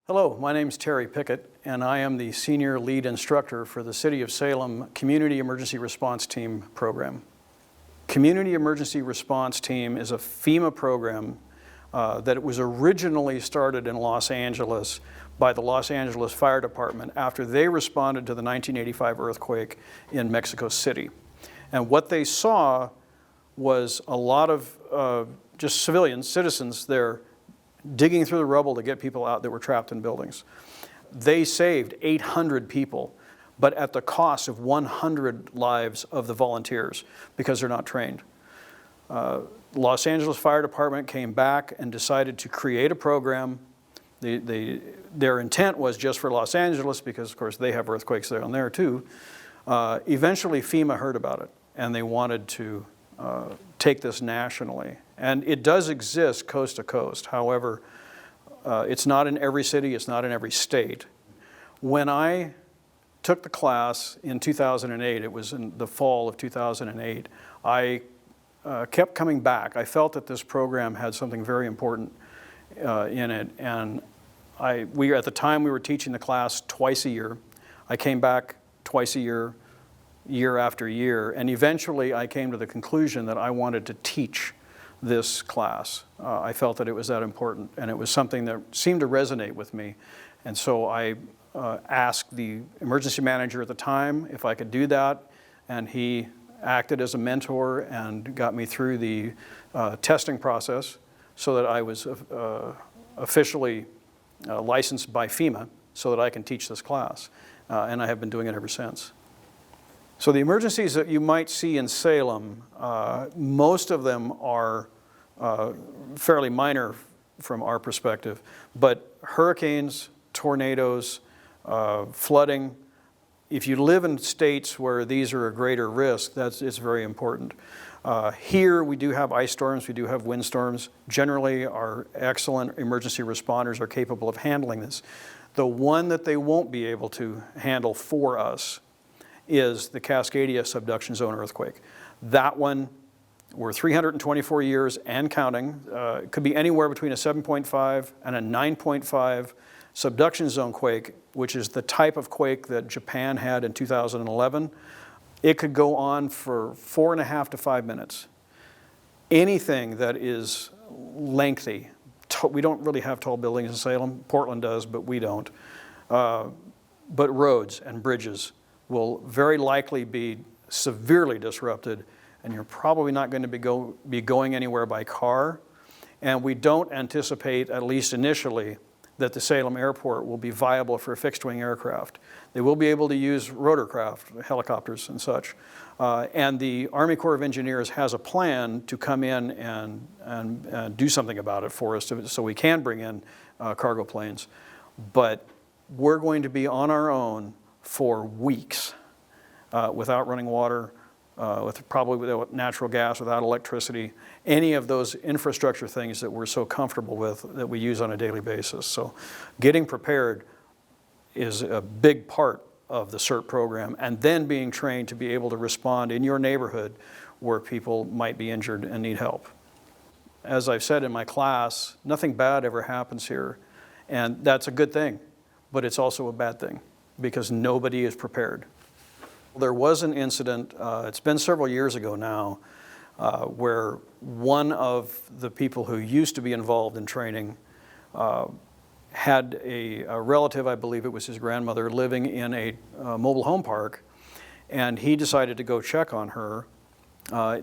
Hello, my name is Terry Pickett, and I am the Senior Lead Instructor for the City of Salem Community Emergency Response Team program. Community Emergency Response Team is a FEMA program that was originally started in Los Angeles by the Los Angeles Fire Department after they responded to the 1985 earthquake in Mexico City. And what they saw was a lot of just civilians, citizens there, digging through the rubble to get people out that were trapped in buildings. They saved 800 people, but at the cost of 100 lives of the volunteers because they're not trained. Los Angeles Fire Department came back and decided to create a program. Their intent was just for Los Angeles because, of course, they have earthquakes there and there too. Eventually, FEMA heard about it, and they wanted to take this nationally. And it does exist coast to coast. However, it's not in every city, it's not in every state. When I took the class in 2008, it was in the fall of 2008, I kept coming back. I felt that this program had something very important in it. And at the time we were teaching the class twice a year. I came back twice a year, year after year, and eventually I came to the conclusion that I wanted to teach this class. I felt that it was that important, and it was something that seemed to resonate with me. And so I asked the emergency manager at the time if I could do that, and he acted as a mentor and got me through the testing process so that I was officially licensed by FEMA so that I can teach this class. And I have been doing it ever since. So the emergencies that you might see in Salem, most of them are fairly minor from our perspective, but hurricanes, tornadoes, flooding, if you live in states where these are a greater risk, it's very important. Here we do have ice storms, we do have windstorms. Generally, our excellent emergency responders are capable of handling this. The one that they won't be able to handle for us is the Cascadia subduction zone earthquake. That one, we're 324 years and counting. It could be anywhere between a 7.5 and a 9.5 subduction zone quake, which is the type of quake that Japan had in 2011. It could go on for 4.5 to 5 minutes. Anything that is lengthy, we don't really have tall buildings in Salem. Portland does, but we don't. But roads and bridges will very likely be severely disrupted, and you're probably not going to be going anywhere by car. And we don't anticipate, at least initially, that the Salem airport will be viable for fixed-wing aircraft. They will be able to use rotorcraft, helicopters and such. And the Army Corps of Engineers has a plan to come in and do something about it for us so we can bring in cargo planes. But we're going to be on our own for weeks without running water, probably without natural gas, without electricity, any of those infrastructure things that we're so comfortable with that we use on a daily basis. So getting prepared is a big part of the CERT program, and then being trained to be able to respond in your neighborhood where people might be injured and need help. As I've said in my class, nothing bad ever happens here, and that's a good thing, but it's also a bad thing because nobody is prepared. There was an incident, it's been several years ago now, where one of the people who used to be involved in training had a relative, I believe it was his grandmother, living in a mobile home park, and he decided to go check on her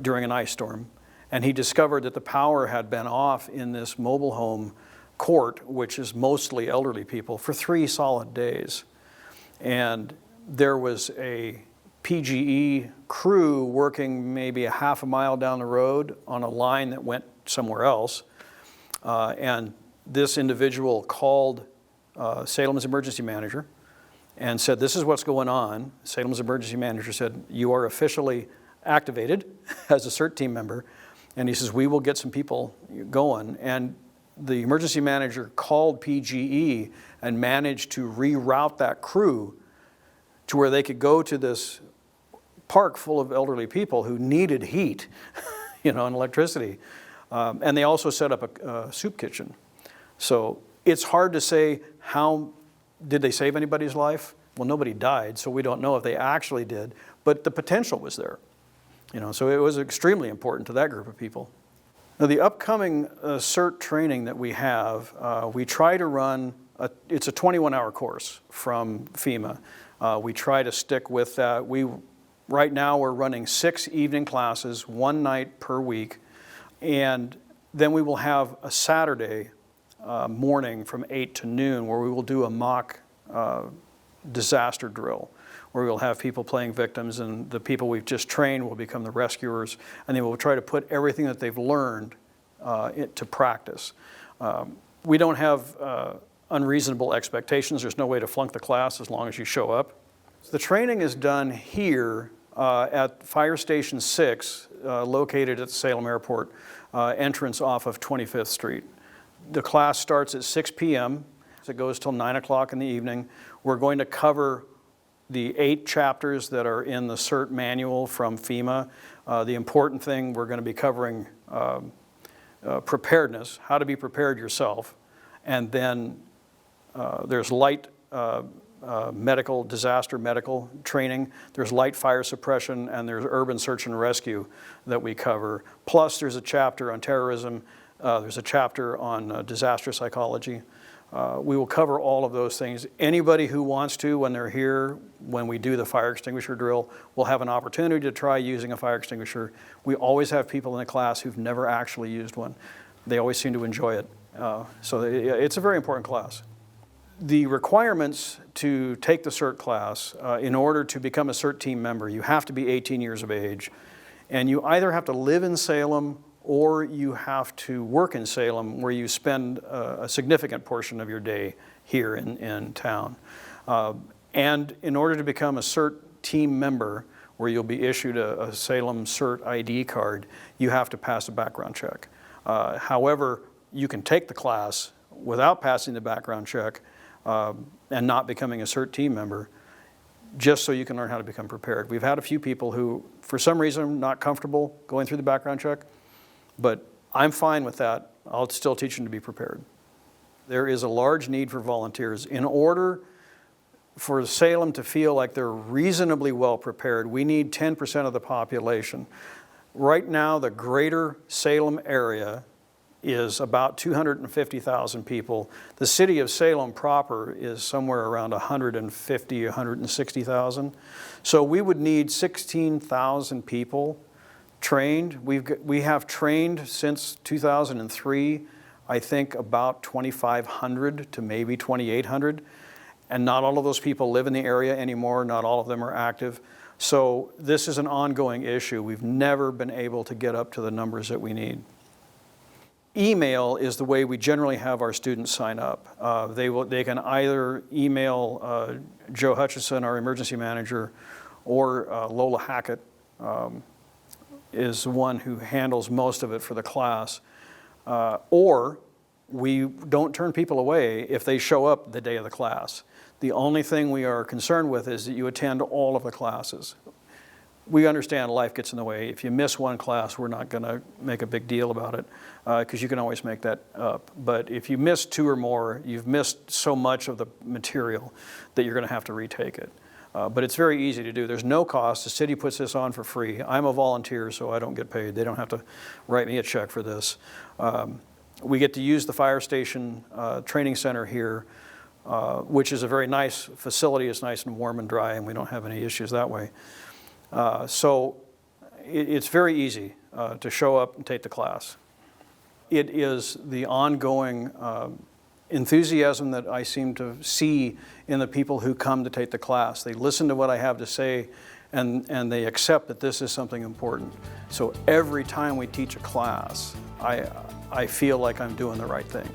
during an ice storm, and he discovered that the power had been off in this mobile home court, which is mostly elderly people, for 3 solid days. And there was a PGE crew working maybe a half a mile down the road on a line that went somewhere else. And this individual called Salem's emergency manager and said, "This is what's going on." Salem's emergency manager said, "You are officially activated as a CERT team member." And he says, "We will get some people going." And the emergency manager called PGE and managed to reroute that crew to where they could go to this park full of elderly people who needed heat, and electricity. And they also set up a soup kitchen. So It's hard to say how did they save anybody's life? Well, nobody died, so we don't know if they actually did, but the potential was there. So it was extremely important to that group of people. Now, the upcoming CERT training that we have, we try to run, it's a 21-hour course from FEMA. We try to stick with that. Right now we're running 6 evening classes, 1 night per week, and then we will have a Saturday morning from 8 to noon where we will do a mock disaster drill, where we'll have people playing victims, and the people we've just trained will become the rescuers, and they will try to put everything that they've learned to practice. We don't have unreasonable expectations. There's no way to flunk the class as long as you show up. The training is done here at Fire Station 6, located at the Salem Airport entrance off of 25th Street. The class starts at 6 p.m. It goes till 9 o'clock in the evening. We're going to cover the 8 chapters that are in the CERT manual from FEMA. The important thing, we're going to be covering preparedness, how to be prepared yourself, and then there's light medical, disaster medical training, there's light fire suppression, and there's urban search and rescue that we cover. Plus there's a chapter on terrorism, there's a chapter on disaster psychology. We will cover all of those things. Anybody who wants to, when they're here, when we do the fire extinguisher drill, will have an opportunity to try using a fire extinguisher. We always have people in the class who've never actually used one. They always seem to enjoy it. So it's a very important class. The requirements to take the CERT class, in order to become a CERT team member, you have to be 18 years of age, and you either have to live in Salem or you have to work in Salem, where you spend a significant portion of your day here in town. And in order to become a CERT team member, where you'll be issued a Salem CERT ID card, you have to pass a background check. However, you can take the class without passing the background check and not becoming a CERT team member, just so you can learn how to become prepared. We've had a few people who, for some reason, are not comfortable going through the background check, but I'm fine with that. I'll still teach them to be prepared. There is a large need for volunteers. In order for Salem to feel like they're reasonably well prepared, we need 10% of the population. Right now, the greater Salem area is about 250,000 people. The city of Salem proper is somewhere around 150, 160,000. So we would need 16,000 people trained. We have trained since 2003, I think about 2,500 to maybe 2,800. And not all of those people live in the area anymore. Not all of them are active. So this is an ongoing issue. We've never been able to get up to the numbers that we need. Email is the way we generally have our students sign up. They can either email Joe Hutchison, our emergency manager, or Lola Hackett is the one who handles most of it for the class. Or we don't turn people away if they show up the day of the class. The only thing we are concerned with is that you attend all of the classes. We understand life gets in the way. If you miss one class, we're not going to make a big deal about it, because you can always make that up. But if you miss 2 or more, you've missed so much of the material that you're going to have to retake it. But it's very easy to do. There's no cost. The city puts this on for free. I'm a volunteer, so I don't get paid. They don't have to write me a check for this. We get to use the fire station training center here, which is a very nice facility. It's nice and warm and dry, and we don't have any issues that way. So it's very easy to show up and take the class. It is the ongoing enthusiasm that I seem to see in the people who come to take the class. They listen to what I have to say, and they accept that this is something important. So every time we teach a class, I feel like I'm doing the right thing.